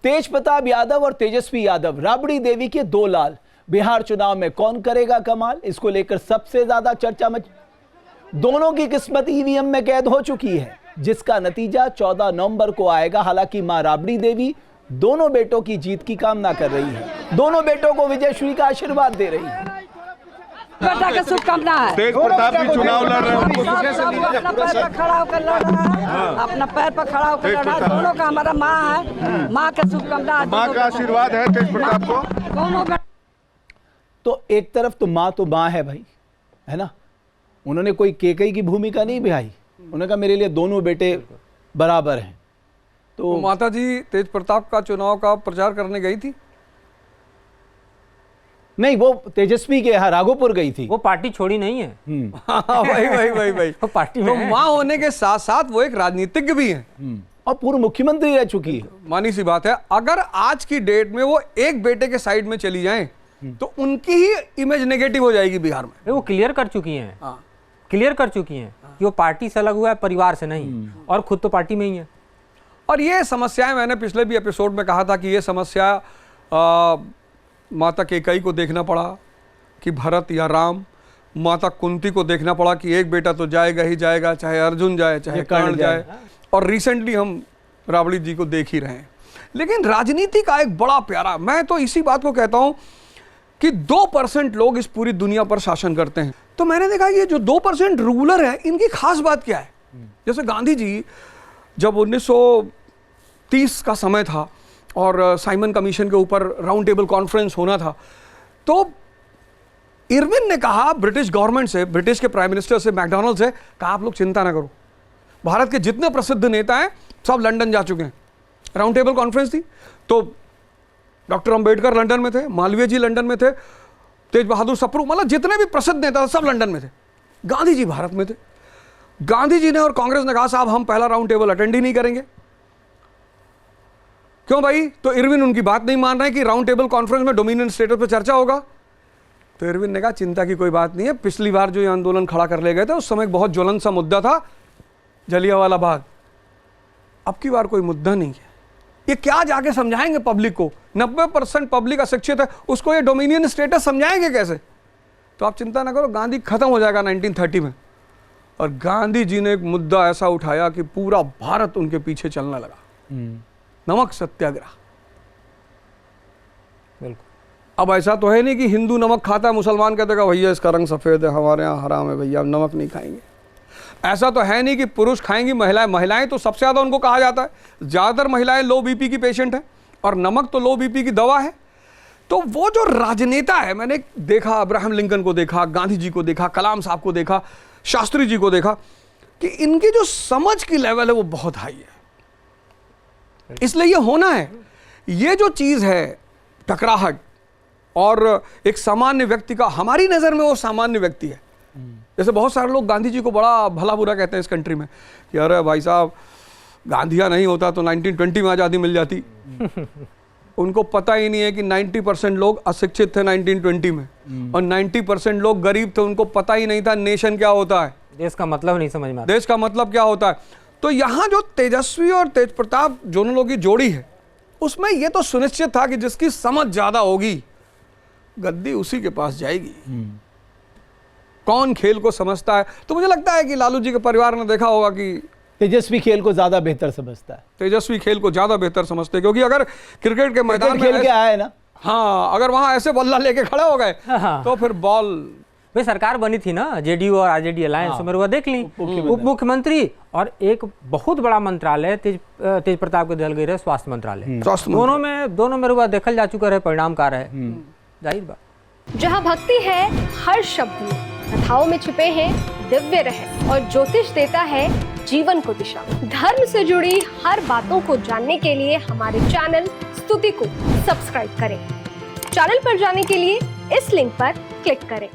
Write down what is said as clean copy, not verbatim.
तेज प्रताप यादव और तेजस्वी यादव, राबड़ी देवी के दो लाल। बिहार चुनाव में कौन करेगा कमाल, इसको लेकर सबसे ज्यादा चर्चा मच। दोनों की किस्मत ईवीएम में कैद हो चुकी है, जिसका नतीजा 14 नवंबर को आएगा। हालांकि मां राबड़ी देवी दोनों बेटों की जीत की कामना कर रही है, दोनों बेटों को विजयश्री का आशीर्वाद दे रही है। बेटा का शुभकामना है। तेज प्रताप भी चुनाव लड़ रहे हैं, अपना पैर पर खड़ा होकर लड़ रहा है, अपना पैर पर खड़ा होकर लड़ रहा है। दोनों का हमारा माँ है, माँ का शुभकामना, माँ का आशीर्वाद है तेज प्रताप को। दोनों का। तो एक तरफ तो माँ है भाई, है ना, उन्होंने कोई केकई की भूमिका नहीं निभाई, उन्होंने कहा मेरे लिए दोनों बेटे बराबर हैं। तो माता जी तेज प्रताप का चुनाव का प्रचार करने गई थी? नहीं, वो तेजस्वी के यहाँ राघोपुर गई थी। वो पार्टी छोड़ी नहीं है। वही वो पार्टी में तो है। माँ होने के साथ साथ वो एक राजनीतिज्ञ भी है और पूर्व मुख्यमंत्री रह चुकी है। मानी सी बात है, अगर आज की डेट में वो एक बेटे के साइड में चली जाएं तो उनकी ही इमेज नेगेटिव हो जाएगी बिहार में। वो क्लियर कर चुकी हैं, क्लियर कर चुकी हैं कि वो पार्टी से अलग हुआ है, परिवार से नहीं, और खुद तो पार्टी में ही है। और ये समस्याएं, मैंने पिछले भी एपिसोड में कहा था कि ये समस्या माता कैकेयी को देखना पड़ा कि भरत या राम, माता कुंती को देखना पड़ा कि एक बेटा तो जाएगा ही जाएगा, चाहे अर्जुन जाए चाहे कर्ण जाए, और रिसेंटली हम राबड़ी जी को देख ही रहे हैं। लेकिन राजनीति का एक बड़ा प्यारा, मैं तो इसी बात को कहता हूं कि 2% लोग इस पूरी दुनिया पर शासन करते हैं। तो मैंने देखा कि ये जो 2% रूलर है, इनकी खास बात क्या है। जैसे गांधी जी जब 1930 का समय था और साइमन कमीशन के ऊपर राउंड टेबल कॉन्फ्रेंस होना था, तो इरविन ने कहा ब्रिटिश गवर्नमेंट से, ब्रिटिश के प्राइम मिनिस्टर से, मैकडोनल्ड से कहा आप लोग चिंता ना करो, भारत के जितने प्रसिद्ध नेता हैं सब लंदन जा चुके हैं। राउंड टेबल कॉन्फ्रेंस थी, तो डॉक्टर अंबेडकर लंदन में थे, मालवीय जी लंदन में थे, तेज बहादुर सप्रू, मतलब जितने भी प्रसिद्ध नेता सब लंदन में थे। गांधी जी भारत में थे। गांधी जी ने और कांग्रेस ने कहा साहब हम पहला राउंड टेबल अटेंड ही नहीं करेंगे। क्यों भाई? तो इरविन उनकी बात नहीं मान रहे कि राउंड टेबल कॉन्फ्रेंस में डोमिनियन स्टेटस पर चर्चा होगा। तो इरविन ने कहा चिंता की कोई बात नहीं है, पिछली बार जो ये आंदोलन खड़ा कर ले गए थे उस समय एक बहुत ज्वलन सा मुद्दा था, जलियांवाला बाग। अब की बार कोई मुद्दा नहीं है। ये क्या जाके समझाएंगे पब्लिक को? 90% पब्लिक अशिक्षित है, उसको ये डोमिनियन स्टेटस समझाएंगे कैसे? तो आप चिंता ना करो, गांधी खत्म हो जाएगा 1930 में। और गांधी जी ने एक मुद्दा ऐसा उठाया कि पूरा भारत उनके पीछे चलने लगा, नमक सत्याग्रह। बिल्कुल। अब ऐसा तो है नहीं कि हिंदू नमक खाता है, मुसलमान कहते हैं भैया इसका रंग सफेद है, हमारे यहाँ हराम है भैया, नमक नहीं खाएंगे। ऐसा तो है नहीं कि पुरुष खाएंगी, महिलाएं तो सबसे ज्यादा उनको कहा जाता है, ज्यादातर महिलाएं लो बीपी की पेशेंट है और नमक तो लो बीपी की दवा है। तो वो जो राजनेता है, मैंने देखा अब्राहम लिंकन को देखा, गांधी जी को देखा, कलाम साहब को देखा, शास्त्री जी को देखा, कि इनकी जो समझ की लेवल है वो बहुत हाई है। इसलिए ये होना है। ये जो चीज है टकराहट और एक सामान्य व्यक्ति का, हमारी नजर में वो सामान्य व्यक्ति है। जैसे बहुत सारे लोग गांधी जी को बड़ा भला बुरा कहते हैं इस कंट्री में कि अरे भाई साहब गांधिया नहीं होता तो 1920 में आज़ादी मिल जाती। उनको पता ही नहीं है कि 90% लोग अशिक्षित थे 1920 में और 90% लोग गरीब थे, उनको पता ही नहीं था नेशन क्या होता है, देश का मतलब नहीं समझ में आता, देश का मतलब क्या होता है। तो यहाँ जो तेजस्वी और तेज प्रताप दोनों लोगों की जोड़ी है, उसमें यह तो सुनिश्चित था कि जिसकी समझ ज्यादा होगी गद्दी उसी के पास जाएगी। कौन खेल को समझता है? तो मुझे लगता है कि लालू जी के परिवार ने देखा होगा कि तेजस्वी खेल को ज्यादा बेहतर समझता है, तेजस्वी खेल को ज्यादा बेहतर समझते हैं, क्योंकि अगर क्रिकेट के मैदान में खेल के आया है ना, हाँ, अगर वहां ऐसे बल्ला लेके खड़े हो गए तो फिर बॉल। भाई सरकार बनी थी ना जेडीयू और आरजेडी अलायंस में, वो देख ली, उप मुख्यमंत्री और एक बहुत बड़ा मंत्रालय तेज प्रताप के दल गई रहे, स्वास्थ्य मंत्रालय। दोनों में रुआ देखल जा चुका है, परिणामकार है, जाहिर बात। जहाँ भक्ति है हर शब्द में, कथाओं में छुपे हैं दिव्य रहस्य और ज्योतिष देता है जीवन को दिशा। धर्म से जुड़ी हर बातों को जानने के लिए हमारे चैनल स्तुति को सब्सक्राइब करें। चैनल पर जाने के लिए इस लिंक पर क्लिक करें।